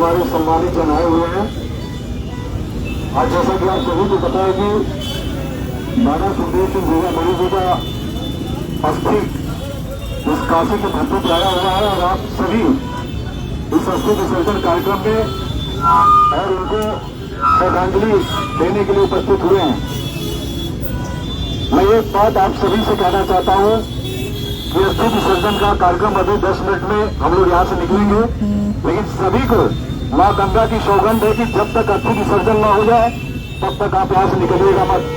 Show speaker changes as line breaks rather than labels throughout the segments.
हमारे सम्मानित जन आए हुए हैं। आज जैसा कि आप सभी को पता है कि दादा सुखदेव सिंह गोगामेड़ी जी का अस्थि इस काशी के धरती पर आया हुआ है और आप सभी इस अस्थि विसर्जन कार्यक्रम में और उनको श्रद्धांजलि देने के लिए उपस्थित हुए हैं। मैं एक बात आप सभी से कहना चाहता हूं कि अस्थि विसर्जन का कार्यक्रम अभी 10 मिनट में हम लोग यहाँ से निकलेंगे, लेकिन सभी को माँ गंगा की सौगंध है कि जब तक अस्थि विसर्जन न हो जाए तब तक आप यहाँ से निकलिएगा मत,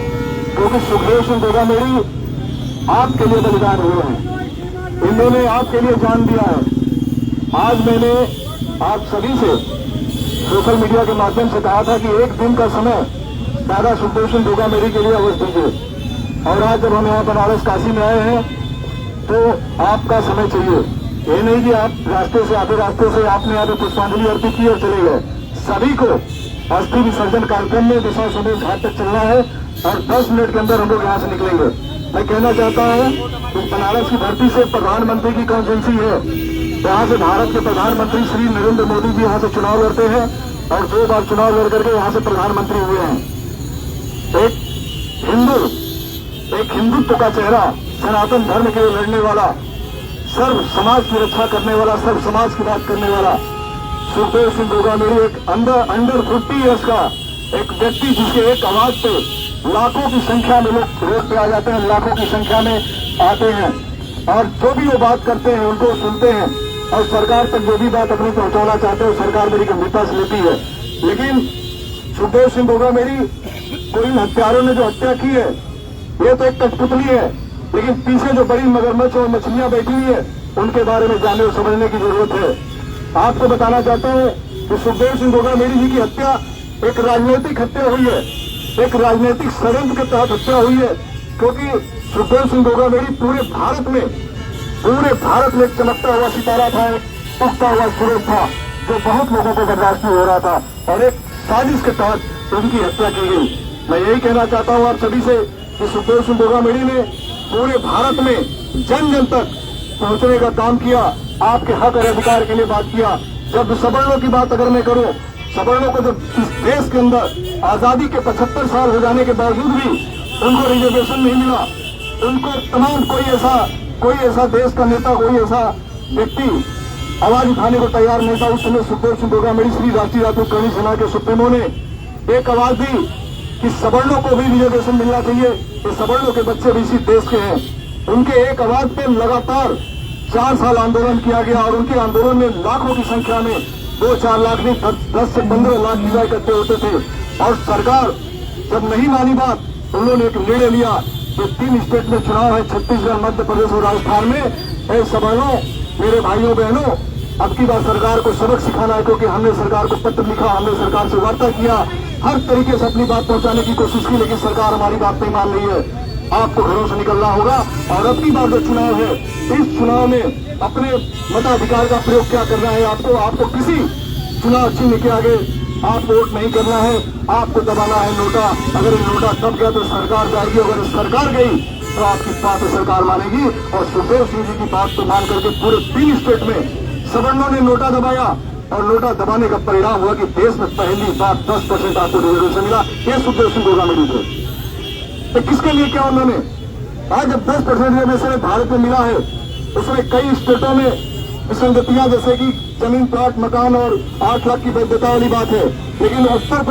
क्योंकि सुखदेव सिंह गोगामेड़ी आपके लिए बलिदान हुए हैं, इन्होंने आपके लिए जान दिया है। आज मैंने आप सभी से सोशल मीडिया के माध्यम से कहा था कि एक दिन का समय दादा सुखदेव सिंह गोगामेड़ी के लिए अवश्य दीजिए, और आज जब हम यहाँ बनारस काशी में आए हैं तो आपका समय चाहिए। ये नहीं कि आप रास्ते से आधे रास्ते से आपने यहाँ पे पुष्पांजलि अर्पित की और चले गए। सभी को अस्थि विसर्जन कार्यक्रम में दिशा संदेश घाट तक चलना है और 10 मिनट के अंदर हम लोग यहाँ से निकलेंगे। मैं कहना चाहता हूँ कि बनारस की धरती से प्रधानमंत्री की कॉन्स्टिट्यूंसी है, यहाँ से भारत के प्रधानमंत्री श्री नरेंद्र मोदी जी यहाँ से चुनाव लड़ते हैं और 2 बार चुनाव लड़ करके यहाँ से प्रधानमंत्री हुए हैं। एक हिंदुत्व का चेहरा, सनातन धर्म के लिए लड़ने वाला, सर्व समाज की रक्षा करने वाला, सर्व समाज की बात करने वाला सुखदेव सिंह गोगामेड़ी एक अंडर 50 ईयर्स का एक व्यक्ति, जिसके एक आवाज पे लाखों की संख्या में लोग रोड पे आ जाते हैं, लाखों की संख्या में आते हैं और जो भी वो बात करते हैं उनको सुनते हैं और सरकार तक जो भी बात अपनी पहुंचाना चाहते हैं सरकार मेरी गंभीरता से लेती है। लेकिन सुखदेव सिंह गोगामेड़ी को इन हत्यारों ने जो हत्या की है ये तो एक कठपुतली है, लेकिन पीछे जो बड़ी मगरमच्छ और मछलियां बैठी हुई है उनके बारे में जानने और समझने की जरूरत है। आपको बताना चाहता हूं कि सुखदेव सिंह गोगामेड़ी जी की हत्या एक राजनीतिक हत्या हुई है, एक राजनीतिक षड्यंत्र के तहत हत्या हुई है, क्योंकि सुखदेव सिंह गोगामेड़ी पूरे भारत में एक चमकता हुआ सितारा था, एक उगता हुआ सूरज था जो बहुत लोगों को बर्दाश्त नहीं हो रहा था और एक साजिश के तहत उनकी हत्या की गई। मैं यही कहना चाहता हूं आप सभी से कि सुखदेव सिंह गोगामेड़ी ने पूरे भारत में जन जन तक पहुंचने का काम किया, आपके हक और अधिकार के लिए बात किया। जब सवर्णों की बात अगर मैं करूं, सवर्णों को जब इस देश के अंदर आजादी के 75 साल हो जाने के बावजूद भी उनको रिजर्वेशन नहीं मिला, उनको तमाम कोई ऐसा देश का नेता, कोई ऐसा व्यक्ति आवाज उठाने को तैयार नहीं था। उस समय सुखदेव सिंह गोगामेड़ी श्री राष्ट्रीय राजपूत करणी सेना के सुप्रीमो ने एक आवाज दी कि सवर्णों को भी रिजर्वेशन मिलना चाहिए, कि सवर्णों के बच्चे भी इसी देश के हैं। उनके एक आवाज पे लगातार 4 साल आंदोलन किया गया और उनके आंदोलन में लाखों की संख्या में 2-4 लाख नहीं 10 से 15 लाख युवा इकट्ठे होते थे और सरकार जब नहीं मानी बात, उन्होंने एक निर्णय लिया जो 3 स्टेट में चुनाव है, छत्तीसगढ़, मध्य प्रदेश और राजस्थान में। सवर्णों, मेरे भाइयों बहनों, अब की बार सरकार को सबक सिखाना है, क्योंकि हमने सरकार को पत्र लिखा, हमने सरकार से वार्ता किया, हर तरीके से अपनी बात पहुंचाने की कोशिश की, लेकिन सरकार हमारी बात नहीं मान रही है। आपको घरों से निकलना होगा और अब की बार जो चुनाव है, इस चुनाव में अपने मताधिकार का प्रयोग क्या करना है। आपको किसी चुनाव चिन्ह के आगे आप वोट नहीं करना है, आपको दबाना है नोटा। अगर ये नोटा दब गया तो सरकार जाएगी, अगर सरकार गई तो आपकी बात सरकार मानेगी। और सुखदेव सिंह जी की बात को मान करके पूरे 3 स्टेट में सवर्णों ने नोटा दबाया और नोटा दबाने का परिणाम हुआ कि देश में पहली बार 10% आपको रिजर्वेशन मिला। ये सुखदेव सिंह गोगामेड़ी थे। तो किसके लिए क्या उन्होंने? आज जब 10% रिजर्वेशन भारत में मिला है, उसमें कई स्टेटों में विसंगतियां, जैसे कि जमीन, प्लाट, मकान और 8 लाख की वैधता वाली बात है, लेकिन उत्तर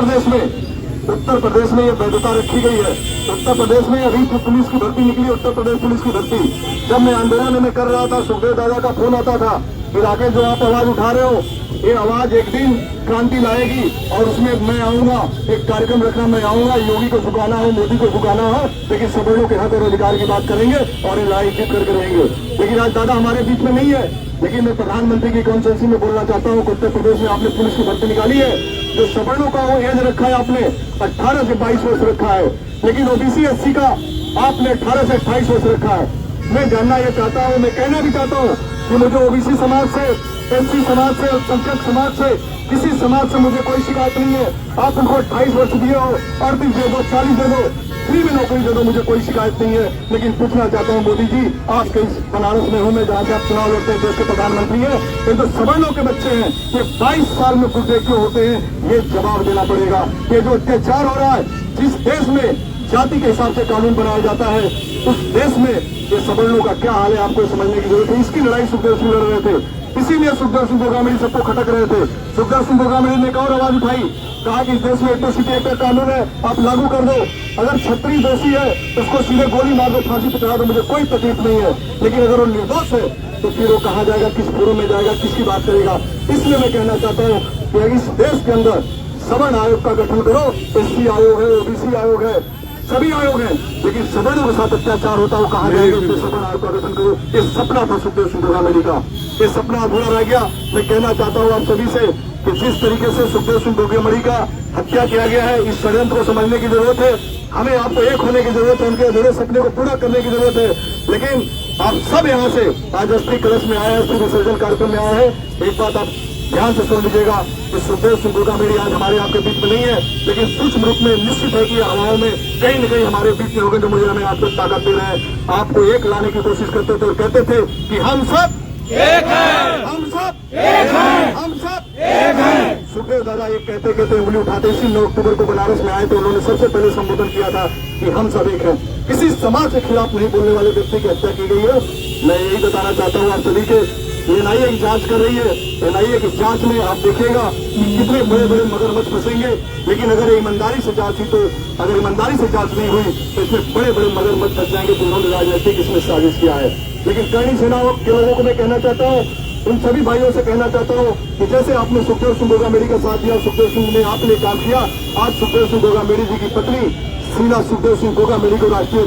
प्रदेश में ये वैधता रखी गई है। उत्तर प्रदेश में अभी पुलिस की भर्ती निकली, उत्तर प्रदेश पुलिस की भर्ती। जब मैं आंदोलन में कर रहा था, सुखदेव दादा का फोन आता था कि राकेश जो आप आवाज उठा रहे हो, ये आवाज एक दिन क्रांति लाएगी और उसमें मैं आऊंगा, एक कार्यक्रम रखना, मैं आऊंगा, योगी को झुकाना हो, मोदी को झुकाना हो, लेकिन सवर्णों के हक और अधिकार की बात करेंगे और ये लड़ाई जीत करके रहेंगे। लेकिन आज दादा हमारे बीच में नहीं है। लेकिन मैं प्रधानमंत्री की कॉन्स्टिट्यूंसी में बोलना चाहता हूँ कि उत्तर प्रदेश में आपने पुलिस की भर्ती निकाली है, जो सवर्णों का वो एज रखा है आपने 18 से 22 वर्ष रखा है, लेकिन ओबीसी एससी का आपने 18 से 28 वर्ष रखा है। मैं जानना ये चाहता हूँ, मैं कहना भी चाहता हूँ कि मुझे ओबीसी समाज से, एससी समाज से, अल्पसंख्यक समाज से, किसी समाज से मुझे कोई शिकायत नहीं है। आप उनको 28 वर्ष दिए हो, 38 दे दो, 40 दे दो, फ्री में नौकरी दे दो, मुझे कोई शिकायत नहीं है। लेकिन पूछना चाहता हूँ मोदी जी, आप कहीं बनारस में हूँ मैं, जहाँ से आप चुनाव लड़ते हैं, देश के प्रधानमंत्री हैं, ये तो सवर्णों के बच्चे हैं, ये 22 साल में गुर्दे क्यों होते हैं, ये जवाब देना पड़ेगा। ये जो अत्याचार हो रहा है, जिस देश में जाति के हिसाब से कानून बनाया जाता है, उस देश में ये सवर्णों का क्या हाल है, आपको समझने की जरूरत है। इसकी लड़ाई सुखदेव सिंह लड़ रहे थे, इसीलिए सुखदेव सिंह गोगामेड़ी सबको खटक रहे थे। सुखदेव सिंह गोगामेड़ी ने एक और आवाज उठाई, कहा कि इस देश में एट्रोसिटी एक्ट का कानून है, आप लागू कर दो। अगर छत्री दोषी है उसको सीधे गोली मार दो, फांसी पे चढ़ा दो, मुझे कोई तकलीफ नहीं है। लेकिन अगर वो निर्दोष है तो फिर वो कहा जाएगा, किस फोरम में जाएगा, किसकी बात करेगा। इसलिए मैं कहना चाहता हूँ कि इस देश के अंदर सवर्ण आयोग का गठन करो। एससी आयोग है, ओबीसी आयोग है, सभी आयोग हैं, लेकिन सवर्णों के साथ अत्याचार होता है, कहा जाएगा इसलिए सवर्ण आयोग का गठन करो। ये सपना था सुखदेव सिंह गोगामेड़ी का, ये सपना अधूरा रह गया। मैं कहना चाहता हूँ आप सभी से कि जिस तरीके से सुखदेव सिंह गोगामेड़ी का हत्या किया गया है, इस षड्यंत्र को समझने की जरूरत है। हमें आपको एक होने की जरूरत है, उनके अधूरे सपने को पूरा करने की जरूरत है। लेकिन आप सब यहाँ से आज अस्थि कलश में आए हैं, अस्थि विसर्जन कार्यक्रम में आए हैं। एक बात आप ध्यान से सुन लीजिएगा कि सुखदेव सिंह गोगामेड़ी आज हमारे आपके बीच में नहीं है, लेकिन सूक्ष्म रूप में निश्चित है कि हवाओं में कहीं न कहीं हमारे बीच में होंगे, जो मुझे हमें आज तक ताकत दे रहे हैं। आपको एक लाने की कोशिश करते थे और कहते थे कि हम सब एक हैं, हम सब एक हैं, हम सब एक हैं। सुखदेव दादा ये कहते कहते उंगली उठाते, इसी 9 अक्टूबर को बनारस में आए थे, उन्होंने सबसे पहले संबोधन किया था कि हम सब एक हैं। किसी समाज के खिलाफ नहीं बोलने वाले व्यक्ति की हत्या की गई है। मैं यही बताना चाहता हूँ आप सभी के, एनआईए की जांच कर रही है, एनआईए की जांच में आप देखिएगा कि कितने बड़े बड़े मगरमच्छ फंसेंगे। लेकिन अगर ईमानदारी से जांच हुई, तो अगर ईमानदारी से जांच नहीं हुई तो इसमें बड़े बड़े मगरमच्छ फंस जाएंगे, जिन्होंने राजनीतिक इसमें साजिश किया है। लेकिन करणी सेना के लोगों को मैं कहना चाहता हूँ, उन सभी भाइयों से कहना चाहता हूँ कि जैसे आपने सुखदेव सिंह गोगामेड़ी का साथ दिया, सुखदेव सिंह ने आपने काम किया, आज सुखदेव सिंह गोगामेड़ी जी की पत्नी शीला सुखदेव सिंह गोगामेड़ी को राष्ट्रीय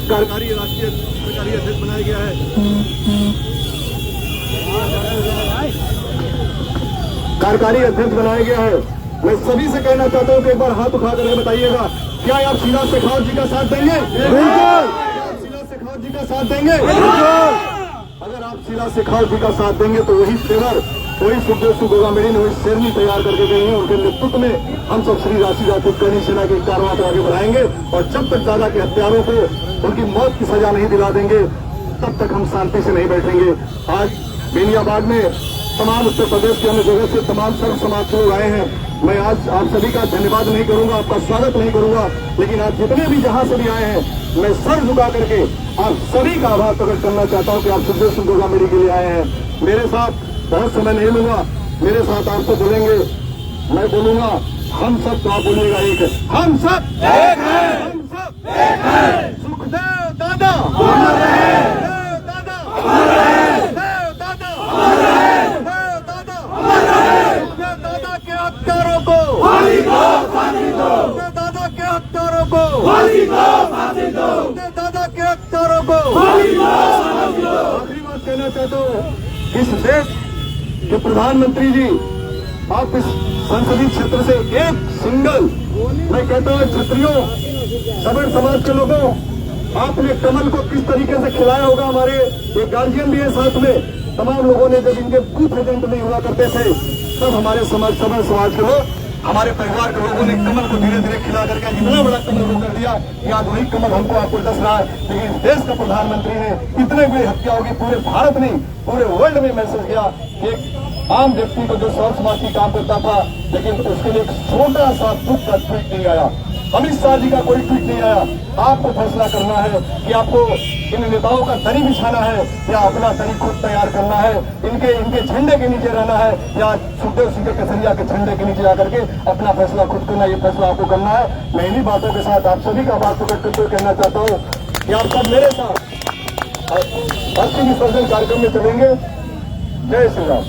कार्यकारी अध्यक्ष बनाया गया है, कार्यकारी अध्यक्ष बनाया गया है। मैं सभी से कहना चाहता हूँ कि एक बार हाथ उठा करके बताइएगा, क्या आप शीला शेखावत जी का साथ देंगे? बिल्कुल। शीला शेखावत जी का साथ देंगे? बिल्कुल। अगर आप शीला शेखावत जी का साथ देंगे तो वही तेवर, वही सुखदेव सिंह गोगामेड़ी ने वही शेरनी तैयार करके गए हैं। उनके नेतृत्व में हम सब श्री राष्ट्रीय जाति करणी सेना की कार्रवाई आगे बढ़ाएंगे, और जब तक दादा के हत्यारों को उनकी मौत की सजा नहीं दिला देंगे, तब तक हम शांति से नहीं बैठेंगे। आज बेनियाबाग में तमाम उत्तर प्रदेश के अन्य जगह से तमाम सर्व समाज के लोग आए हैं। मैं आज आप सभी का धन्यवाद नहीं करूंगा, आपका स्वागत नहीं करूंगा, लेकिन आज जितने भी जहां से भी आए हैं, मैं सर झुका करके आप सभी का आभार प्रकट करना चाहता हूं कि आप सुखदेव सिंह गोगामेड़ी के लिए आए हैं। मेरे साथ बहुत समय नहीं लूंगा, मेरे साथ आपको बोलेंगे, मैं बोलूंगा हम सब, तो आप बोलिएगा एक है, हम सब एक हैं, हम सब एक हैं। सुखदेव दादा अमर रहे, सुखदेव दादा अमर रहे, सुखदेव दादा अमर रहे, सुखदेव दादा अमर रहे। सुखदेव दादा के हत्यारों को फांसी दो, फांसी दो। सुखदेव दादा के हत्यारों को फांसी दो, फांसी दो। सुखदेव दादा के हत्यारों को फांसी दो, फांसी दो। आखिरी बात कहना चाहता हूँ, इस देश के प्रधानमंत्री जी, आप इस संसदीय क्षेत्र से एक सिंगल, मैं कहता हूँ क्षत्रियों, सवर्ण समाज के लोगों, आपने कमल को किस तरीके से खिलाया होगा। हमारे एक गार्जियन भी है साथ में, तमाम लोगों ने, जब इनके बूथ एजेंट नहीं हुआ करते थे, तब हमारे सवर्ण समाज के लोग, हमारे परिवार के लोगों ने कमल को धीरे धीरे खिला करके इतना बड़ा कमल को कर दिया कि आज वही कमल हमको आपको दस रहा है। लेकिन देश का प्रधानमंत्री ने इतने बड़ी हत्या होगी, पूरे भारत नहीं पूरे वर्ल्ड में मैसेज किया कि एक आम व्यक्ति को जो सर्व समाज की काम करता था, लेकिन उसके लिए एक छोटा सा दुख का ट्वीट नहीं आया, अमित शाह जी का कोई ट्वीट नहीं आया। आपको फैसला करना है कि आपको इन नेताओं का दरी बिछाना है या अपना दरी खुद तैयार करना है, इनके झंडे के नीचे रहना है या सुखदेव सिंह के कसरिया के झंडे के नीचे जाकर के अपना फैसला खुद करना, ये फैसला आपको करना है। मैं इन्हीं बातों के साथ आप सभी का बात प्रकट करते हुए कहना चाहता हूँ कि आप सब मेरे साथ अस्थि विसर्जन कार्यक्रम में चलेंगे। जय श्री राम।